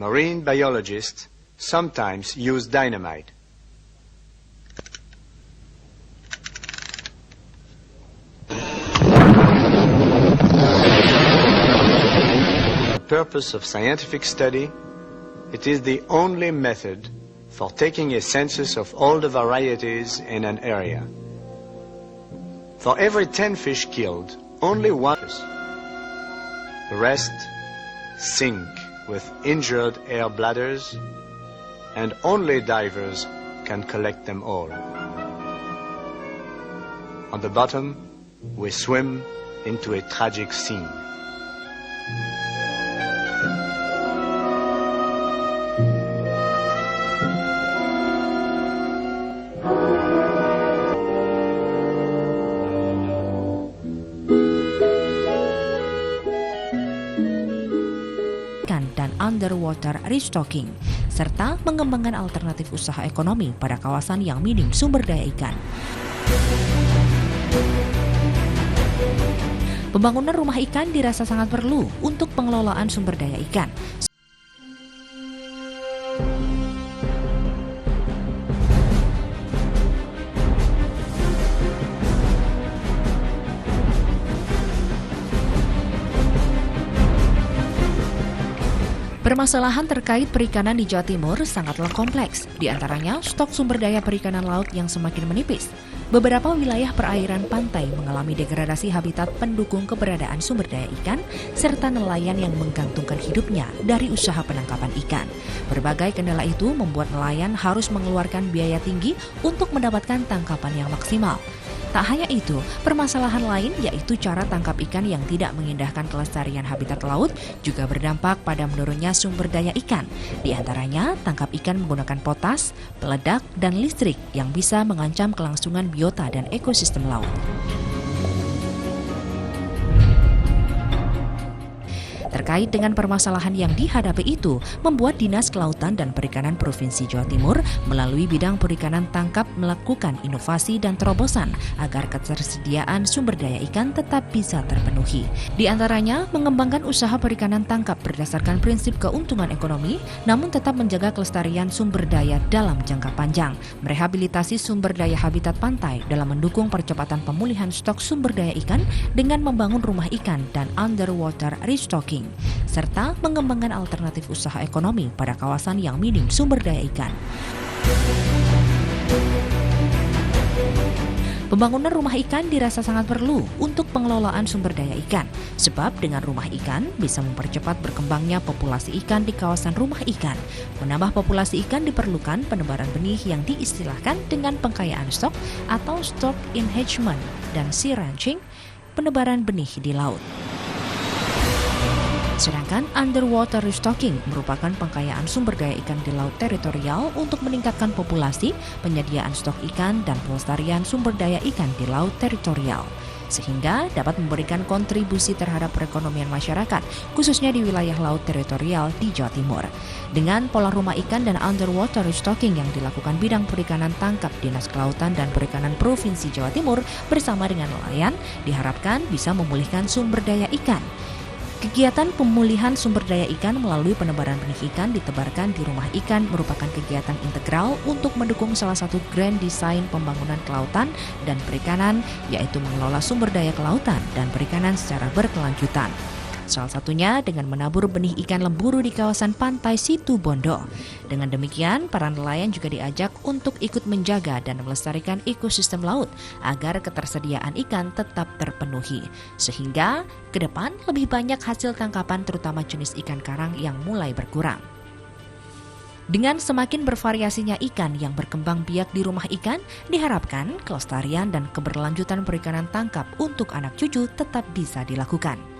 Marine biologists sometimes use dynamite. For the purpose of scientific study, it is the only method for taking a census of all the varieties in an area. For every 10 fish killed, only one. The rest sink with injured air bladders, and only divers can collect them all. On the bottom, we swim into a tragic scene. Dan underwater restocking, serta mengembangkan alternatif usaha ekonomi pada kawasan yang minim sumber daya ikan. Pembangunan rumah ikan dirasa sangat perlu untuk pengelolaan sumber daya ikan. Permasalahan terkait perikanan di Jawa Timur sangatlah kompleks, di antaranya stok sumber daya perikanan laut yang semakin menipis. Beberapa wilayah perairan pantai mengalami degradasi habitat pendukung keberadaan sumber daya ikan, serta nelayan yang menggantungkan hidupnya dari usaha penangkapan ikan. Berbagai kendala itu membuat nelayan harus mengeluarkan biaya tinggi untuk mendapatkan tangkapan yang maksimal. Tak hanya itu, permasalahan lain yaitu cara tangkap ikan yang tidak mengindahkan kelestarian habitat laut juga berdampak pada menurunnya sumber daya ikan. Di antaranya, tangkap ikan menggunakan potas, peledak, dan listrik yang bisa mengancam kelangsungan biota dan ekosistem laut. Terkait dengan permasalahan yang dihadapi itu, membuat Dinas Kelautan dan Perikanan Provinsi Jawa Timur melalui bidang perikanan tangkap melakukan inovasi dan terobosan agar ketersediaan sumber daya ikan tetap bisa terpenuhi. Di antaranya, mengembangkan usaha perikanan tangkap berdasarkan prinsip keuntungan ekonomi, namun tetap menjaga kelestarian sumber daya dalam jangka panjang, merehabilitasi sumber daya habitat pantai dalam mendukung percepatan pemulihan stok sumber daya ikan dengan membangun rumah ikan dan underwater restocking, serta mengembangkan alternatif usaha ekonomi pada kawasan yang minim sumber daya ikan. Pembangunan rumah ikan dirasa sangat perlu untuk pengelolaan sumber daya ikan, sebab dengan rumah ikan bisa mempercepat berkembangnya populasi ikan di kawasan rumah ikan. Menambah populasi ikan diperlukan penebaran benih yang diistilahkan dengan pengkayaan stok atau stock enhancement dan sea ranching, penebaran benih di laut. Sedangkan underwater restocking merupakan pengkayaan sumber daya ikan di laut teritorial untuk meningkatkan populasi, penyediaan stok ikan, dan pelestarian sumber daya ikan di laut teritorial, sehingga dapat memberikan kontribusi terhadap perekonomian masyarakat, khususnya di wilayah laut teritorial di Jawa Timur. Dengan pola rumah ikan dan underwater restocking yang dilakukan bidang perikanan tangkap Dinas Kelautan dan Perikanan Provinsi Jawa Timur bersama dengan nelayan, diharapkan bisa memulihkan sumber daya ikan. Kegiatan pemulihan sumber daya ikan melalui penebaran benih ikan ditebarkan di rumah ikan merupakan kegiatan integral untuk mendukung salah satu grand design pembangunan kelautan dan perikanan, yaitu mengelola sumber daya kelautan dan perikanan secara berkelanjutan. Salah satunya dengan menabur benih ikan lemburu di kawasan pantai Situ Bondo. Dengan demikian, para nelayan juga diajak untuk ikut menjaga dan melestarikan ekosistem laut agar ketersediaan ikan tetap terpenuhi. Sehingga ke depan lebih banyak hasil tangkapan terutama jenis ikan karang yang mulai berkurang. Dengan semakin bervariasinya ikan yang berkembang biak di rumah ikan, diharapkan kelestarian dan keberlanjutan perikanan tangkap untuk anak cucu tetap bisa dilakukan.